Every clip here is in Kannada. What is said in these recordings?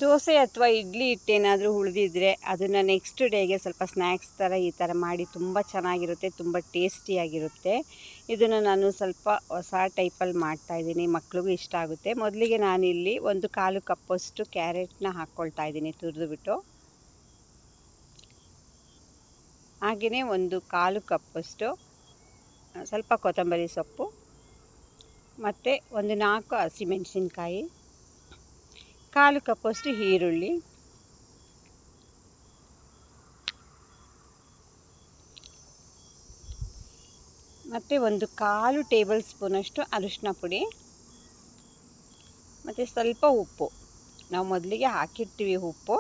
ದೋಸೆ ಅಥವಾ ಇಡ್ಲಿ ಹಿಟ್ಟೇನಾದರೂ ಉಳಿದಿದ್ರೆ ಅದನ್ನು ನೆಕ್ಸ್ಟ್ ಡೇಗೆ ಸ್ವಲ್ಪ ಸ್ನ್ಯಾಕ್ಸ್ ಥರ ಈ ಥರ ಮಾಡಿ ತುಂಬ ಚೆನ್ನಾಗಿರುತ್ತೆ, ತುಂಬ ಟೇಸ್ಟಿಯಾಗಿರುತ್ತೆ. ಇದನ್ನು ನಾನು ಸ್ವಲ್ಪ ಹೊಸ ಟೈಪಲ್ಲಿ ಮಾಡ್ತಾಯಿದ್ದೀನಿ, ಮಕ್ಳಿಗೂ ಇಷ್ಟ ಆಗುತ್ತೆ. ಮೊದಲಿಗೆ ನಾನಿಲ್ಲಿ 1/4 ಕಪ್ಪಷ್ಟು ಕ್ಯಾರೆಟ್ನ ಹಾಕ್ಕೊಳ್ತಾ ಇದ್ದೀನಿ ತುರಿದುಬಿಟ್ಟು. ಹಾಗೆಯೇ 1/4 ಕಪ್ಪಷ್ಟು ಸ್ವಲ್ಪ ಕೊತ್ತಂಬರಿ ಸೊಪ್ಪು ಮತ್ತು 4 ಹಸಿಮೆಣಸಿನ್ಕಾಯಿ, 1/4 ಕಪ್ಪಷ್ಟು ಈರುಳ್ಳಿ, ಮತ್ತು 1/4 ಟೇಬಲ್ ಸ್ಪೂನಷ್ಟು ಅರಿಶಿನ ಪುಡಿ ಮತ್ತು ಸ್ವಲ್ಪ ಉಪ್ಪು. ನಾವು ಮೊದಲಿಗೆ ಹಾಕಿರ್ತೀವಿ ಉಪ್ಪು,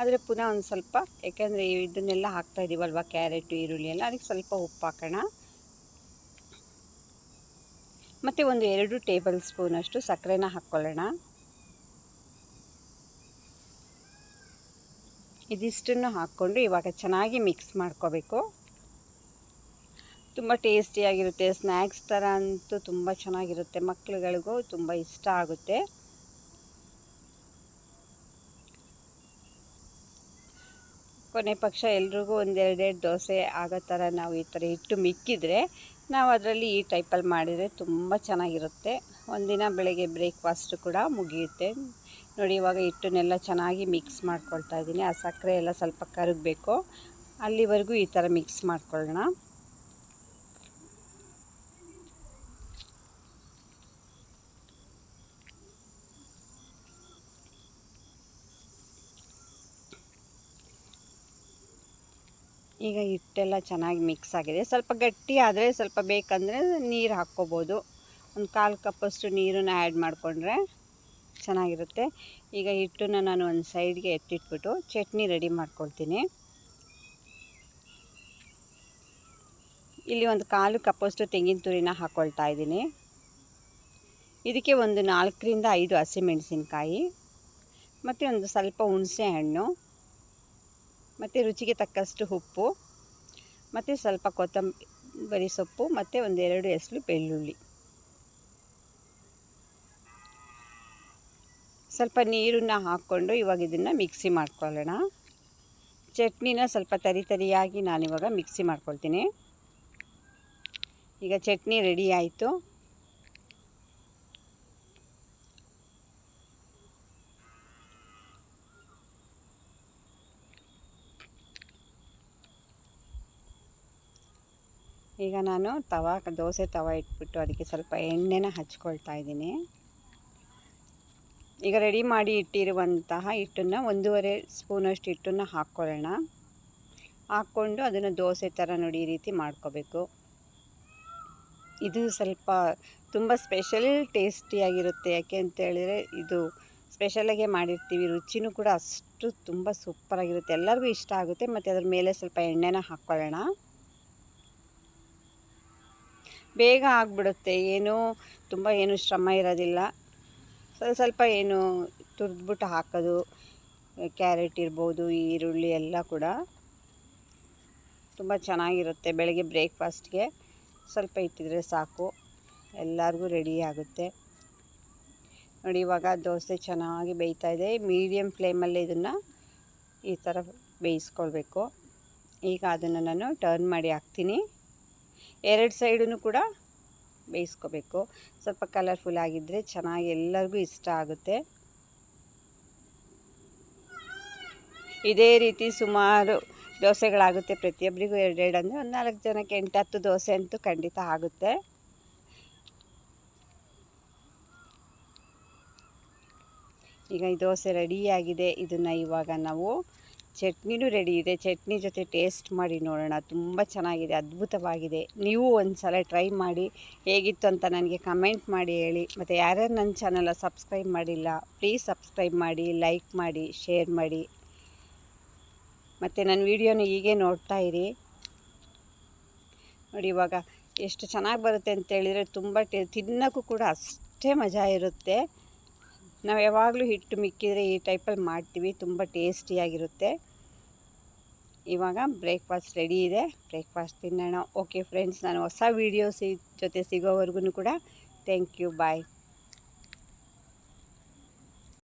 ಆದರೆ ಪುನಃ ಒಂದು ಸ್ವಲ್ಪ, ಯಾಕೆಂದರೆ ಇದನ್ನೆಲ್ಲ ಹಾಕ್ತಾಯಿದ್ದೀವಲ್ವ ಕ್ಯಾರೆಟು ಈರುಳ್ಳಿ ಎಲ್ಲ, ಅದಕ್ಕೆ ಸ್ವಲ್ಪ ಉಪ್ಪು ಹಾಕೋಣ. ಮತ್ತು 2 ಟೇಬಲ್ ಸ್ಪೂನಷ್ಟು ಸಕ್ಕರೆನ ಹಾಕ್ಕೊಳ್ಳೋಣ. ಇದಿಷ್ಟನ್ನು ಹಾಕ್ಕೊಂಡು ಇವಾಗ ಚೆನ್ನಾಗಿ ಮಿಕ್ಸ್ ಮಾಡ್ಕೋಬೇಕು. ತುಂಬ ಟೇಸ್ಟಿಯಾಗಿರುತ್ತೆ, ಸ್ನ್ಯಾಕ್ಸ್ ಥರ ಅಂತೂ ತುಂಬ ಚೆನ್ನಾಗಿರುತ್ತೆ, ಮಕ್ಕಳುಗಳಿಗೂ ತುಂಬ ಇಷ್ಟ ಆಗುತ್ತೆ. ಕೊನೆ ಪಕ್ಷ ಎಲ್ರಿಗೂ 1-2 ದೋಸೆ ಆಗೋ ಥರ ನಾವು ಈ ಥರ ಹಿಟ್ಟು ಮಿಕ್ಕಿದರೆ ನಾವು ಅದರಲ್ಲಿ ಈ ಟೈಪಲ್ಲಿ ಮಾಡಿದರೆ ತುಂಬ ಚೆನ್ನಾಗಿರುತ್ತೆ. ಒಂದಿನ ಬೆಳಗ್ಗೆ ಬ್ರೇಕ್ಫಾಸ್ಟ್ ಕೂಡ ಮುಗಿಯುತ್ತೆ. ನೋಡಿ, ಇವಾಗ ಹಿಟ್ಟನ್ನೆಲ್ಲ ಚೆನ್ನಾಗಿ ಮಿಕ್ಸ್ ಮಾಡ್ಕೊಳ್ತಾ ಇದ್ದೀನಿ. ಆ ಸಕ್ಕರೆ ಎಲ್ಲ ಸ್ವಲ್ಪ ಕರಗಬೇಕು, ಅಲ್ಲಿವರೆಗೂ ಈ ಥರ ಮಿಕ್ಸ್ ಮಾಡ್ಕೊಳ್ಳೋಣ. ಈಗ ಹಿಟ್ಟೆಲ್ಲ ಚೆನ್ನಾಗಿ ಮಿಕ್ಸ್ ಆಗಿದೆ. ಸ್ವಲ್ಪ ಗಟ್ಟಿ ಆದರೆ ಸ್ವಲ್ಪ ಬೇಕಂದರೆ ನೀರು ಹಾಕ್ಕೋಬೋದು. 1/4 ಕಪ್ಪಷ್ಟು ನೀರನ್ನು ಆ್ಯಡ್ ಮಾಡಿಕೊಂಡ್ರೆ ಚೆನ್ನಾಗಿರುತ್ತೆ. ಈಗ ಹಿಟ್ಟನ್ನು ನಾನು ಒಂದು ಸೈಡ್ಗೆ ಎತ್ತಿಟ್ಬಿಟ್ಟು ಚಟ್ನಿ ರೆಡಿ ಮಾಡ್ಕೊಳ್ತೀನಿ. ಇಲ್ಲಿ 1/4 ಕಪ್ಪಷ್ಟು ತೆಂಗಿನ ತುರಿನ ಹಾಕ್ಕೊಳ್ತಾ ಇದ್ದೀನಿ. ಇದಕ್ಕೆ 4ರಿಂದ 5 ಹಸಿಮೆಣಸಿನ್ಕಾಯಿ ಮತ್ತು ಒಂದು ಸ್ವಲ್ಪ ಹುಣಸೆ ಹಣ್ಣು ಮತ್ತು ರುಚಿಗೆ ತಕ್ಕಷ್ಟು ಉಪ್ಪು ಮತ್ತು ಸ್ವಲ್ಪ ಕೊತ್ತಂಬರಿ ಸೊಪ್ಪು ಮತ್ತು 1-2 ಎಸಳು ಬೆಳ್ಳುಳ್ಳಿ. ಸ್ವಲ್ಪ ನೀರನ್ನು ಹಾಕ್ಕೊಂಡು ಇವಾಗ ಇದನ್ನು ಮಿಕ್ಸಿ ಮಾಡ್ಕೊಳ್ಳೋಣ. ಚಟ್ನಿನ ಸ್ವಲ್ಪ ತರಿಯಾಗಿ ನಾನಿವಾಗ ಮಿಕ್ಸಿ ಮಾಡ್ಕೊಳ್ತೀನಿ. ಈಗ ಚಟ್ನಿ ರೆಡಿ ಆಯಿತು. ಈಗ ನಾನು ದೋಸೆ ತವ ಇಟ್ಬಿಟ್ಟು ಅದಕ್ಕೆ ಸ್ವಲ್ಪ ಎಣ್ಣೆನ ಹಚ್ಕೊಳ್ತಾ ಇದ್ದೀನಿ. ಈಗ ರೆಡಿ ಮಾಡಿ ಇಟ್ಟಿರುವಂತಹ ಹಿಟ್ಟನ್ನು 1.5 ಸ್ಪೂನಷ್ಟು ಹಿಟ್ಟನ್ನು ಹಾಕ್ಕೊಳ್ಳೋಣ. ಹಾಕ್ಕೊಂಡು ಅದನ್ನು ದೋಸೆ ಥರ ನೋಡಿ ಈ ರೀತಿ ಮಾಡ್ಕೋಬೇಕು. ಇದು ಸ್ವಲ್ಪ ತುಂಬ ಸ್ಪೆಷಲ್ ಟೇಸ್ಟಿಯಾಗಿರುತ್ತೆ. ಯಾಕೆ ಅಂತ ಹೇಳಿದರೆ ಇದು ಸ್ಪೆಷಲಾಗೆ ಮಾಡಿರ್ತೀವಿ, ರುಚಿನೂ ಕೂಡ ಅಷ್ಟು ತುಂಬ ಸೂಪರಾಗಿರುತ್ತೆ, ಎಲ್ಲರಿಗೂ ಇಷ್ಟ ಆಗುತ್ತೆ. ಮತ್ತು ಅದ್ರ ಮೇಲೆ ಸ್ವಲ್ಪ ಎಣ್ಣೆನ ಹಾಕ್ಕೊಳ್ಳೋಣ. ಬೇಗ ಆಗಿಬಿಡುತ್ತೆ, ತುಂಬ ಶ್ರಮ ಇರೋದಿಲ್ಲ. ಸ್ವಲ್ಪ ತುರಿದ್ಬಿಟ್ಟು ಹಾಕೋದು, ಕ್ಯಾರೆಟ್ ಇರ್ಬೋದು, ಈರುಳ್ಳಿ ಎಲ್ಲ ಕೂಡ ತುಂಬ ಚೆನ್ನಾಗಿರುತ್ತೆ. ಬೆಳಗ್ಗೆ ಬ್ರೇಕ್ಫಾಸ್ಟ್ಗೆ ಸ್ವಲ್ಪ ಇಟ್ಟಿದ್ರೆ ಸಾಕು, ಎಲ್ಲರಿಗೂ ರೆಡಿ ಆಗುತ್ತೆ. ನೋಡಿ, ಇವಾಗ ದೋಸೆ ಚೆನ್ನಾಗಿ ಬೇಯ್ತಾ ಇದೆ. ಮೀಡಿಯಮ್ ಫ್ಲೇಮಲ್ಲಿ ಇದನ್ನು ಈ ಥರ ಬೇಯಿಸ್ಕೊಳ್ಬೇಕು. ಈಗ ಅದನ್ನು ನಾನು ಟರ್ನ್ ಮಾಡಿ ಹಾಕ್ತೀನಿ. 2 ಸೈಡೂ ಕೂಡ ಬೇಯಿಸ್ಕೋಬೇಕು. ಸ್ವಲ್ಪ ಕಲರ್ಫುಲ್ ಆಗಿದ್ದರೆ ಚೆನ್ನಾಗಿ ಎಲ್ಲರಿಗೂ ಇಷ್ಟ ಆಗುತ್ತೆ. ಇದೇ ರೀತಿ ಸುಮಾರು ದೋಸೆಗಳಾಗುತ್ತೆ. ಪ್ರತಿಯೊಬ್ಬರಿಗೂ 2 ಅಂದರೆ 4 ಜನಕ್ಕೆ 8-10 ದೋಸೆ ಅಂತೂ ಖಂಡಿತ ಆಗುತ್ತೆ. ಈಗ ಈ ದೋಸೆ ರೆಡಿಯಾಗಿದೆ. ಇದನ್ನು ಇವಾಗ ನಾವು ಚಟ್ನಿನೂ ರೆಡಿ ಇದೆ, ಚಟ್ನಿ ಜೊತೆ ಟೇಸ್ಟ್ ಮಾಡಿ ನೋಡೋಣ. ತುಂಬ ಚೆನ್ನಾಗಿದೆ, ಅದ್ಭುತವಾಗಿದೆ. ನೀವು ಒಂದು ಸಲ ಟ್ರೈ ಮಾಡಿ ಹೇಗಿತ್ತು ಅಂತ ನನಗೆ ಕಮೆಂಟ್ ಮಾಡಿ ಹೇಳಿ. ಮತ್ತು ಯಾರ್ಯಾರು ನನ್ನ ಚಾನಲ್ನ ಸಬ್ಸ್ಕ್ರೈಬ್ ಮಾಡಿಲ್ಲ, ಪ್ಲೀಸ್ ಸಬ್ಸ್ಕ್ರೈಬ್ ಮಾಡಿ, ಲೈಕ್ ಮಾಡಿ, ಶೇರ್ ಮಾಡಿ. ಮತ್ತು ನನ್ನ ವೀಡಿಯೋನ ಹೀಗೆ ನೋಡ್ತಾ ಇರಿ. ನೋಡಿ, ಇವಾಗ ಎಷ್ಟು ಚೆನ್ನಾಗಿ ಬರುತ್ತೆ ಅಂತೇಳಿದರೆ ತುಂಬ ತಿನ್ನೋಕ್ಕೂ ಕೂಡ ಅಷ್ಟೇ ಮಜಾ ಇರುತ್ತೆ. ನಾವು ಯಾವಾಗಲೂ ಹಿಟ್ಟು ಮಿಕ್ಕಿದರೆ ಈ ಟೈಪಲ್ಲಿ ಮಾಡ್ತೀವಿ, ತುಂಬ ಟೇಸ್ಟಿಯಾಗಿರುತ್ತೆ. ಇವಾಗ ಬ್ರೇಕ್ಫಾಸ್ಟ್ ರೆಡಿ ಇದೆ, ಬ್ರೇಕ್ಫಾಸ್ಟ್ ತಿನ್ನೋಣ. ಓಕೆ ಫ್ರೆಂಡ್ಸ್, ನಾನು ಹೊಸ ವೀಡಿಯೋಸ್ ಜೊತೆ ಸಿಗೋವರೆಗೂ ಕೂಡ ಥ್ಯಾಂಕ್ ಯು, ಬಾಯ್.